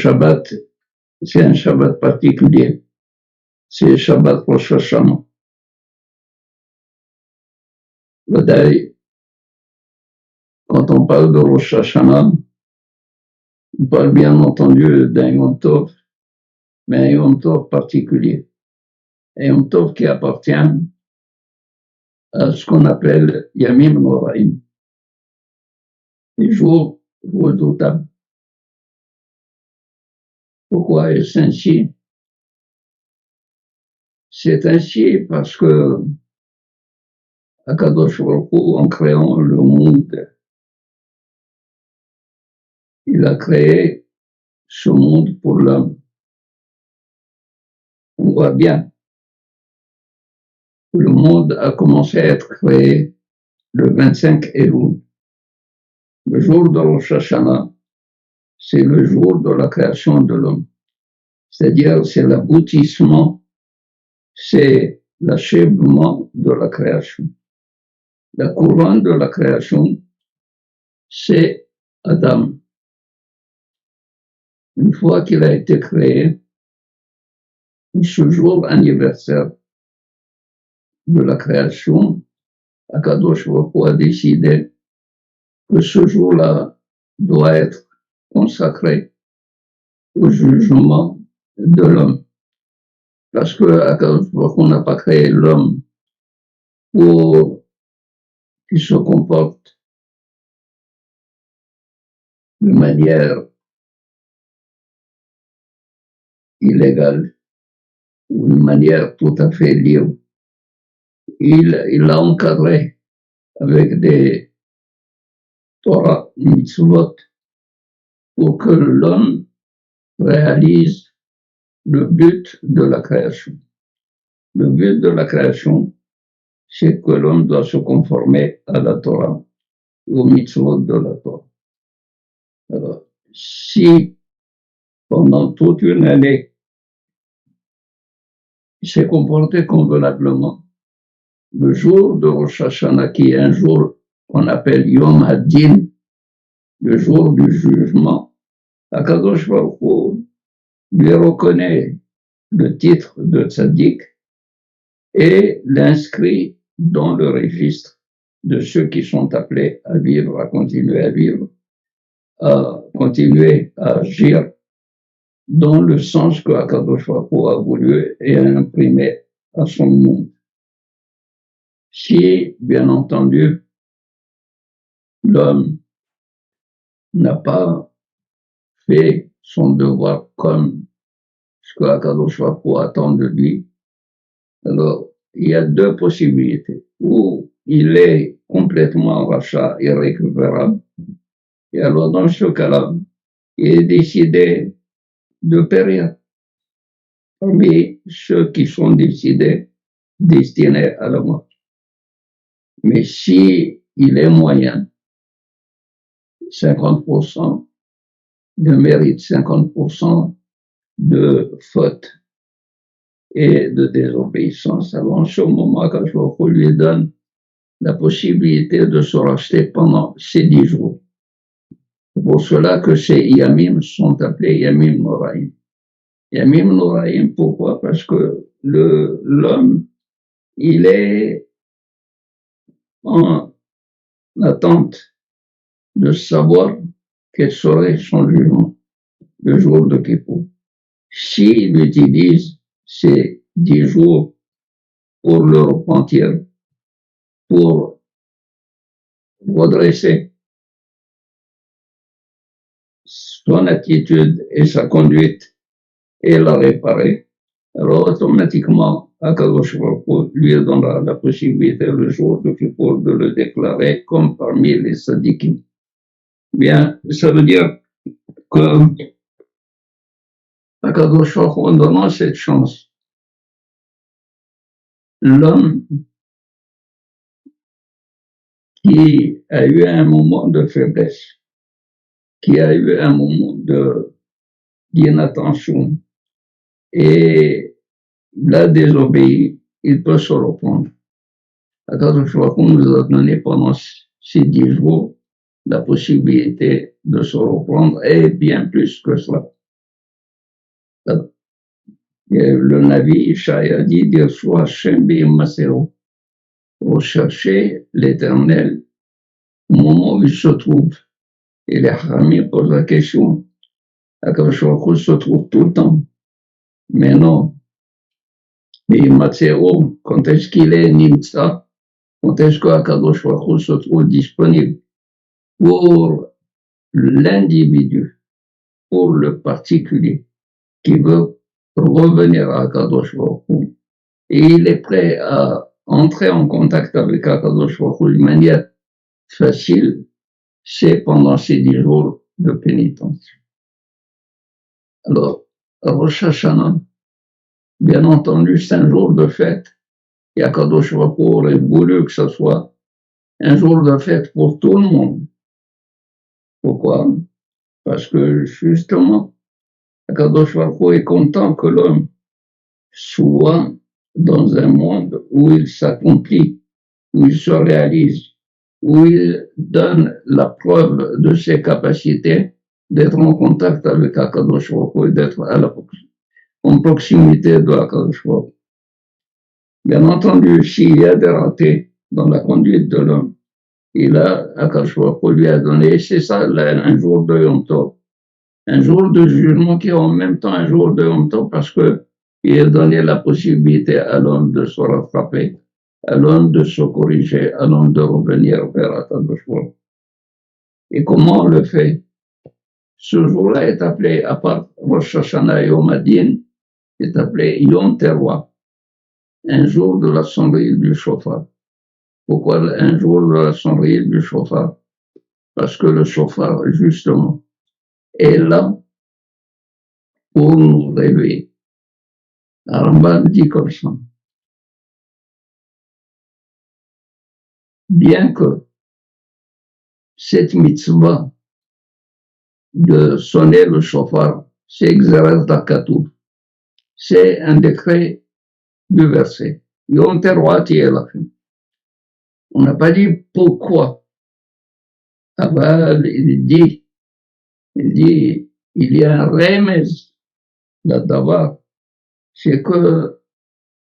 Shabbat, c'est un Shabbat particulier. C'est Shabbat Rosh Hashanah. D'ailleurs, quand on parle de Rosh Hashanah, on parle bien entendu d'un Yom Tov, mais un Yom Tov particulier. Un Yom Tov qui appartient à ce qu'on appelle Yamim Noraim, les jours redoutables. Pourquoi est-ce ainsi? C'est ainsi parce que Akadosh Baruch Hu, en créant le monde, il a créé ce monde pour l'homme. On voit bien que le monde a commencé à être créé le 25 Elul. Le jour de Rosh Hashanah, c'est le jour de la création de l'homme. C'est-à-dire, c'est l'aboutissement, c'est l'achèvement de la création. La couronne de la création, c'est Adam. Une fois qu'il a été créé, ce jour anniversaire de la création, Akadosh Baruch Hu a décidé que ce jour-là doit être consacré au jugement de l'homme. Parce que Akadosh Baruch Hu n'a pas créé l'homme pour qu'il se comporte de manière illégale ou de manière tout à fait libre. Il l'a encadré avec des Torah mitzvot pour que l'homme réalise le but de la création. Le but de la création, c'est que l'homme doit se conformer à la Torah, aux mitzvot de la Torah. Alors, si pendant toute une année, il s'est comporté convenablement, le jour de Rosh Hashanah, qui est un jour qu'on appelle Yom Hadin, le jour du jugement, Akadosh Baruch Hu lui reconnaît le titre de tzaddik et l'inscrit dans le registre de ceux qui sont appelés à vivre, à continuer à vivre, à continuer à agir dans le sens que Akadosh Baruch Hu a voulu et a imprimé à son monde. Si, bien entendu, l'homme n'a pas fait son devoir comme ce que Akadosh Baruch Hu attend de lui, alors il y a deux possibilités. Ou il est complètement rachat, irrécupérable, et alors dans ce cas-là, il est décidé de périr parmi ceux qui sont destinés à la mort. Mais si il est moyen, 50% de mérite, 50% de faute et de désobéissance, alors en ce moment, quand je lui donne la possibilité de se racheter pendant ces 10 jours. C'est pour cela que ces Yamim sont appelés Yamim Noraim. Yamim Noraim, pourquoi? Parce que l'homme, il est en attente de savoir quel serait son jugement le jour de Kippour. S'il utilise ces 10 jours pour le repentir, pour redresser son attitude et sa conduite et la réparer, alors automatiquement, Akadosh Baruch Hu lui donnera la possibilité le jour de Kippour de le déclarer comme parmi les sadikim. Bien, ça veut dire que Akadosh Baruch Hu, en donnant cette chance, l'homme qui a eu un moment de faiblesse, qui a eu un moment d'inattention et l'a désobéi, il peut se reprendre. Akadosh Baruch Hu nous a donné pendant ces 10 jours la possibilité de se reprendre et bien plus que cela. Et le Nabi Ishaïa dit, Dirshua Hashem Masero. Rechercher l'Éternel au moment où il se trouve. Et les Haramim posent la question, Akadosh Baruch Hu se trouve tout le temps. Mais non. Mais Masero, quand est-ce qu'il est Nimtsa? Quand est-ce qu'Akadosh Baruch Hu se trouve disponible pour l'individu, pour le particulier qui veut revenir à Akadosh Baruch Hu. Et il est prêt à entrer en contact avec Akadosh Baruch Hu d'une manière facile, c'est pendant ces 10 jours de pénitence. Alors, Rosh Hashanah, bien entendu, c'est un jour de fête. Et Akadosh Baruch Hu aurait voulu que ce soit un jour de fête pour tout le monde. Pourquoi? Parce que justement, Akadosh Baruch Hu est content que l'homme soit dans un monde où il s'accomplit, où il se réalise, où il donne la preuve de ses capacités d'être en contact avec Akadosh Baruch Hu et d'être en proximité de Akadosh Baruch Hu. Bien entendu, s'il y a des ratés dans la conduite de l'homme, Akadosh Baruch Hu lui a donné, c'est ça un jour de Yom Tov, un jour de jugement qui est en même temps un jour de Yom Tov parce que il a donné la possibilité à l'homme de se rattraper, à l'homme de se corriger, à l'homme de revenir vers Akadosh Baruch Hu. Et comment on le fait? Ce jour-là est appelé, à part Rosh Hashanah et Yom Hadin, est appelé Yom Teruah, un jour de la sonnerie du chauffard. Pourquoi un jour de la sonnerie du chauffard? Parce que le chauffard, justement, est là pour nous réveiller. Rambam dit comme ça. Bien que cette mitzvah de sonner le chauffard, c'est Xeres d'Akatoub, c'est un décret du verset. Yom Teruah Tielachem. On n'a pas dit pourquoi. Aval, il dit, il y a un remez là-bas, c'est que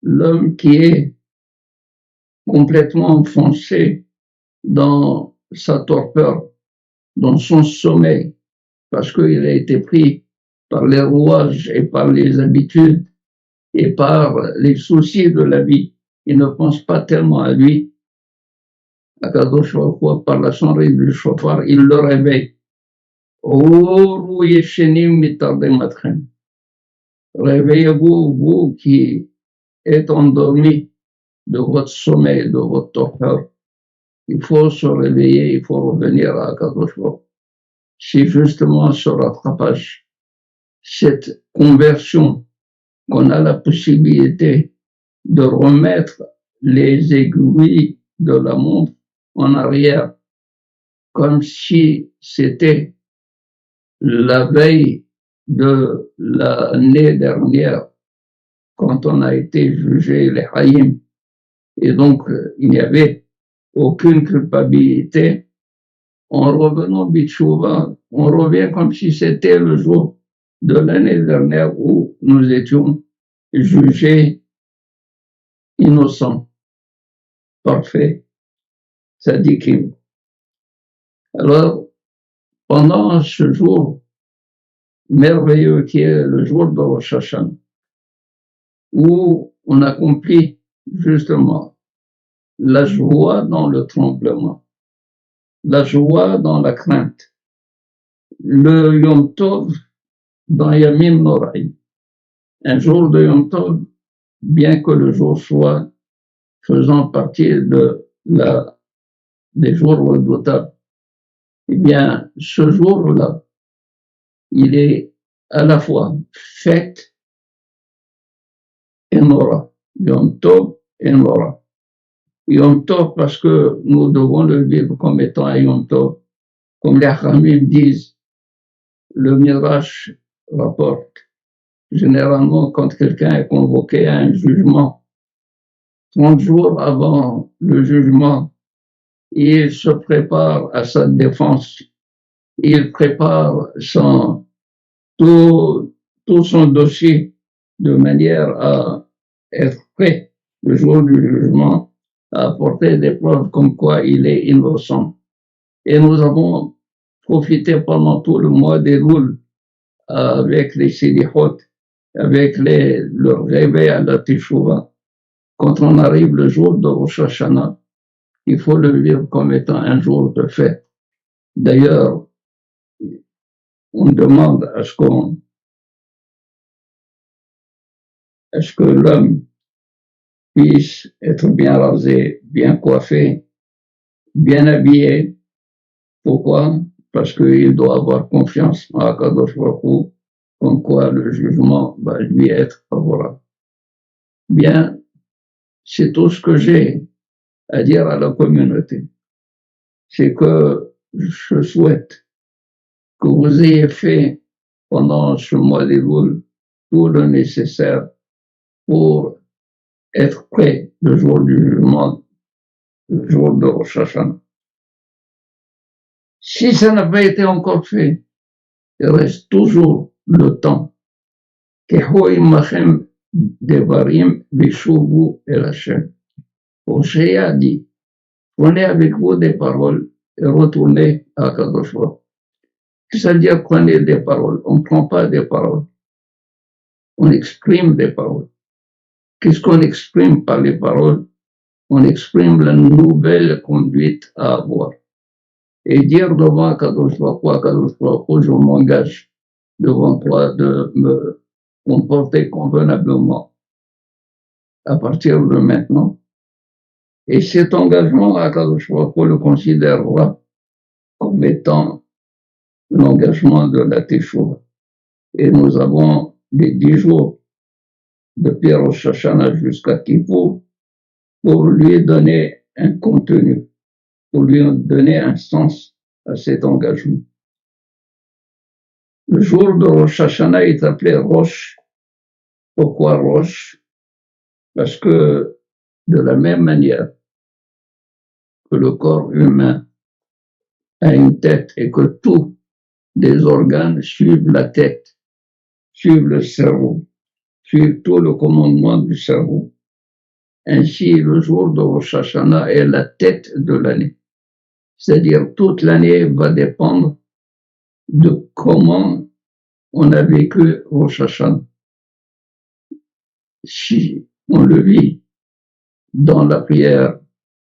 l'homme qui est complètement enfoncé dans sa torpeur, dans son sommeil, parce qu'il a été pris par les rouages et par les habitudes et par les soucis de la vie, il ne pense pas tellement à lui. Akadosh Baruch Hu, par la sonnerie du chauffard, il le réveille. Réveillez-vous, vous qui êtes endormis de votre sommeil, de votre torpeur. Il faut se réveiller, il faut revenir à Akadosh Baruch Hu. C'est justement ce rattrapage, cette conversion qu'on a la possibilité de remettre les aiguilles de la montre en arrière, comme si c'était la veille de l'année dernière, quand on a été jugé les Haïm. Et donc, il n'y avait aucune culpabilité. En revenant Bitchouva, on revient comme si c'était le jour de l'année dernière où nous étions jugés innocents, parfaits, tzadikim. Alors, pendant ce jour merveilleux qui est le jour de Rosh Hashanah, où on accomplit justement la joie dans le tremblement, la joie dans la crainte, le Yom Tov dans Yamim Noraim. Un jour de Yom Tov, bien que le jour soit faisant partie des jours redoutables, eh bien, ce jour-là, il est à la fois fête et Nora. Yom Tov et Nora. Yom Tov parce que nous devons le vivre comme étant un Yom Tov. Comme les Hamim disent, le Midrash rapporte, généralement quand quelqu'un est convoqué à un jugement, 30 jours avant le jugement, il se prépare à sa défense, il prépare toute tout son dossier de manière à être prêt le jour du jugement, à apporter des preuves comme quoi il est innocent. Et nous avons profité pendant tout le mois d'Elul avec les Sidihot, avec le réveil à la Teshuvah. Quand on arrive le jour de Rosh Hashanah, il faut le vivre comme étant un jour de fête. D'ailleurs, on demande à ce que l'homme puisse être bien rasé, bien coiffé, bien habillé. Pourquoi? Parce qu'il doit avoir confiance en Akadosh Baruch Hu, comme quoi le jugement va lui être favorable. Bien, c'est tout ce que j'ai à dire à la communauté. C'est que je souhaite que vous ayez fait pendant ce mois d'Elul tout le nécessaire pour être prêt le jour du jugement, le jour de Rosh Hashanah. Si ça n'a pas été encore fait, il reste toujours le temps. Kehoimachem devarim vishuvu el Hashem. Osée a dit, prenez avec vous des paroles et retournez à Kadosh Baruch. C'est-à-dire, prenez des paroles. On ne prend pas des paroles. On exprime des paroles. Qu'est-ce qu'on exprime par les paroles? On exprime la nouvelle conduite à avoir. Et dire devant Kadosh Baruch, je m'engage devant toi de me comporter convenablement à partir de maintenant. Et cet engagement à Kadosh Baruch le considérera comme étant l'engagement de la Teshuvah. Et nous avons les 10 jours depuis Rosh Hashanah jusqu'à Kippour pour lui donner un contenu, pour lui donner un sens à cet engagement. Le jour de Rosh Hashanah est appelé Rosh. Pourquoi Rosh? Parce que de la même manière que le corps humain a une tête et que tous les organes suivent la tête, suivent le cerveau, suivent tout le commandement du cerveau. Ainsi, le jour de Rosh Hashanah est la tête de l'année. C'est-à-dire, toute l'année va dépendre de comment on a vécu Rosh Hashanah. Si on le vit dans la prière,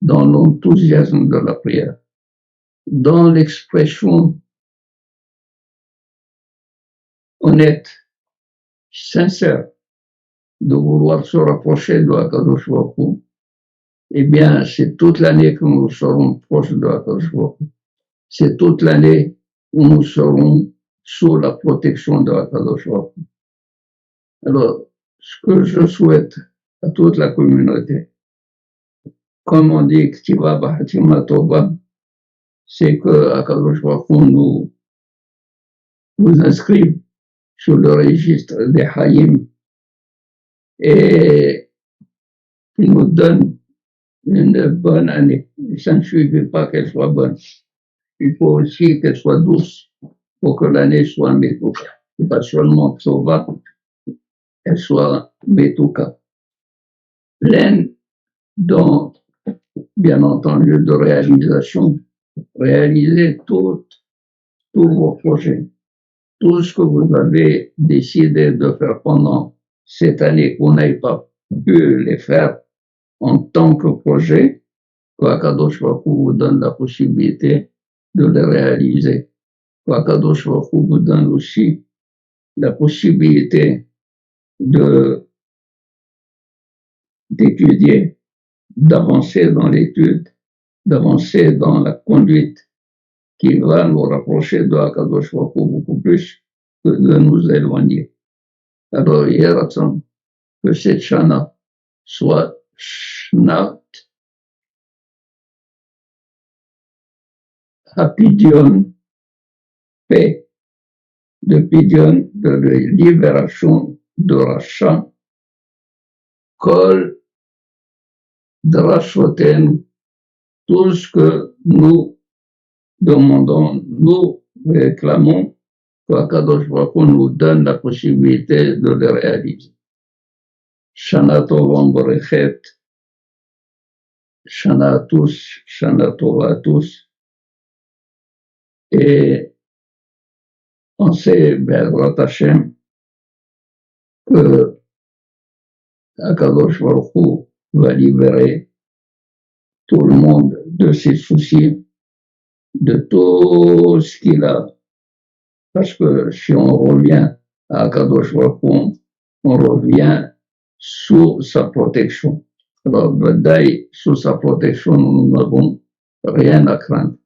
dans l'enthousiasme de la prière, dans l'expression honnête, sincère, de vouloir se rapprocher de Akadosh Baruch Hu, eh bien, c'est toute l'année que nous serons proches de Akadosh Baruch Hu. C'est toute l'année où nous serons sous la protection de Akadosh Baruch Hu. Alors, ce que je souhaite à toute la communauté, comme on dit, Ktiva Bahatima Tova, c'est que Akadosh Baruch Hu nous inscrive sur le registre des Hayim et qu'il nous donne une bonne année. Ça ne suffit pas qu'elle soit bonne. Il faut aussi qu'elle soit douce pour que l'année soit métouka. Et pas seulement Tova, elle soit métouka. Pleine dont, bien entendu, de réalisation. Réaliser tous vos projets. Tout ce que vous avez décidé de faire pendant cette année, qu'on n'ait pas pu les faire en tant que projet, qu'Akadosh Baruch Hu vous donne la possibilité de les réaliser. Qu'Akadosh Baruch Hu vous donne aussi la possibilité d'étudier, d'avancer dans l'étude, d'avancer dans la conduite qui va nous rapprocher de Akadosh Baruch Hu beaucoup plus que de nous éloigner. Alors, hier, que cette Shana soit Shnat Hapidion, paix, de Pidion, de libération de Racha, Kol Drashoten, tout ce que nous demandons, nous réclamons, qu'Akadosh Baruch Hu nous donne la possibilité de le réaliser. Shana Tova Borechet, Shana à tous, Shana Tova à tous. Et on sait, Be'ezrat Hashem, que Akadosh Baruch Hu va libérer tout le monde de ses soucis, de tout ce qu'il a. Parce que si on revient à Akadosh Baruch Hu, on revient sous sa protection. Alors, Badaï, sous sa protection, nous n'avons rien à craindre.